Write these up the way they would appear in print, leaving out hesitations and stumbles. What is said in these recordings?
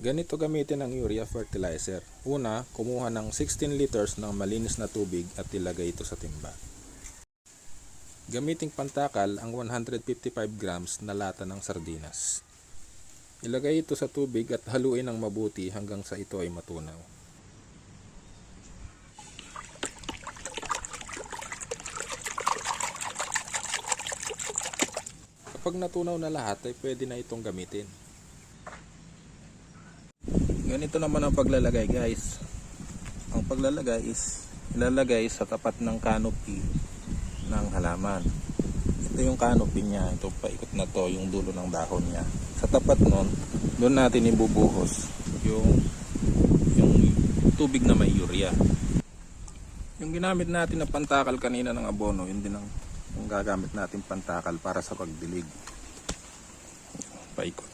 Ganito gamitin ang urea fertilizer. Una, kumuha ng 16 liters ng malinis na tubig at ilagay ito sa timba. Gamiting pantakal ang 155 grams na lata ng sardinas. Ilagay ito sa tubig at haluin ng mabuti hanggang sa ito ay matunaw. Kapag natunaw na lahat ay pwede na itong gamitin. Ganito naman ang paglalagay, guys. Ang paglalagay is ilalagay sa tapat ng canopy ng halaman. Ito yung canopy niya, ito paikot na to, yung dulo ng dahon niya. Sa tapat nun, doon natin ibubuhos yung tubig na may urea. Yung ginamit natin na pantakal kanina ng abono, yun din ang gagamit natin pantakal para sa pagdilig. Paikot.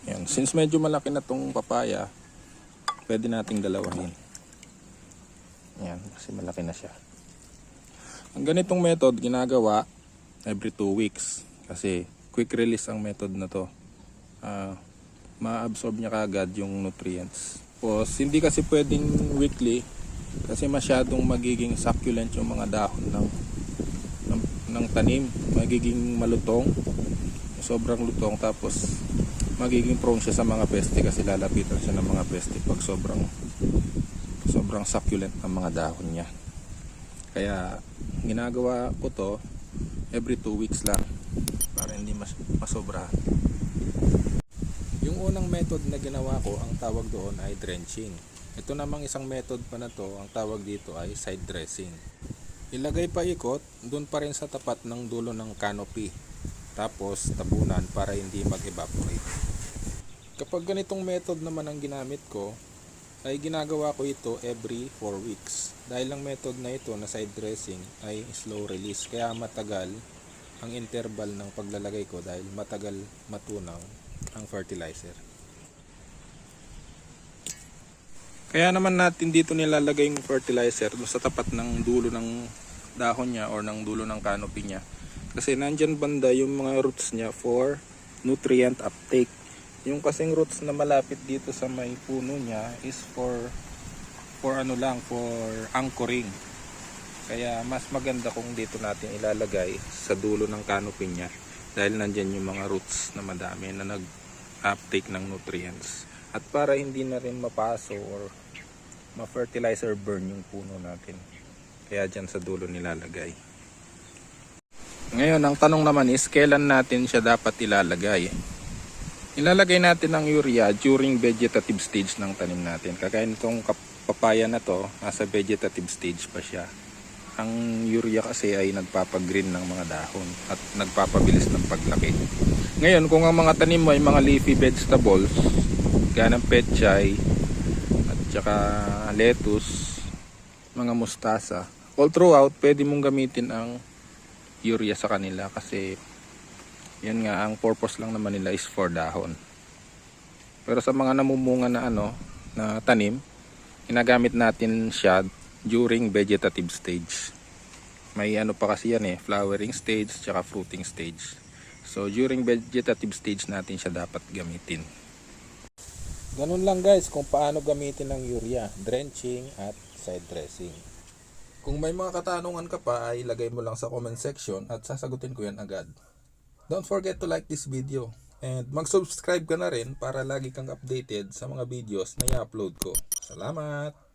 Yan. Since medyo malaki na tong papaya, pwede nating dalawahin. Yan, kasi malaki na siya. Ang ganitong method ginagawa every 2 weeks kasi quick release ang method na to. Ma-absorb niya kaagad yung nutrients. Tapos hindi kasi pwedeng weekly kasi masyadong magiging succulent yung mga dahon ng tanim. Magiging malutong, sobrang lutong, tapos magiging prone siya sa mga peste kasi lalapitan siya ng mga peste pag sobrang succulent ang mga dahon niya. Kaya ginagawa ko to every 2 weeks lang para hindi masobra. Yung unang method na ginawa ko, ang tawag doon ay drenching. Ito namang isang method pa na to, ang tawag dito ay side dressing. Ilagay pa ikot doon pa rin sa tapat ng dulo ng canopy, tapos tabunan para hindi mag-evaporate. Kapag ganitong method naman ang ginamit ko, ay ginagawa ko ito every 4 weeks. Dahil ang method na ito na side dressing ay slow release, kaya matagal ang interval ng paglalagay ko dahil matagal matunaw ang fertilizer. Kaya naman natin dito nilalagay yung fertilizer sa tapat ng dulo ng dahon niya or ng dulo ng canopy niya. Kasi nandyan banda yung mga roots niya for nutrient uptake. Yung kasing roots na malapit dito sa may puno niya is for anchoring. Kaya mas maganda kung dito natin ilalagay sa dulo ng canopy niya dahil nandyan yung mga roots na madami na nag-uptake ng nutrients. At para hindi na rin mapaso or ma-fertilizer burn yung puno natin. Kaya dyan sa dulo nilalagay. Ngayon, ang tanong naman is kailan natin siya dapat ilalagay? Ilalagay natin ang urea during vegetative stage ng tanim natin. Kagaya nitong papaya na to, nasa vegetative stage pa siya. Ang urea kasi ay nagpapagreen ng mga dahon at nagpapabilis ng paglaki. Ngayon, kung ang mga tanim mo ay mga leafy vegetables, gaya ng pechay at saka lettuce, mga mustasa, all throughout pwede mong gamitin ang urea sa kanila kasi yan nga, ang purpose lang naman nila is for dahon. Pero sa mga namumunga na na tanim, ginagamit natin siya during vegetative stage. May pa kasi yan flowering stage tsaka fruiting stage. So during vegetative stage natin siya dapat gamitin. Ganun lang guys kung paano gamitin ang urea, drenching at side dressing. Kung may mga katanungan ka pa ay ilagay mo lang sa comment section at sasagutin ko yan agad. Don't forget to like this video and mag-subscribe ka na rin para lagi kang updated sa mga videos na i-upload ko. Salamat!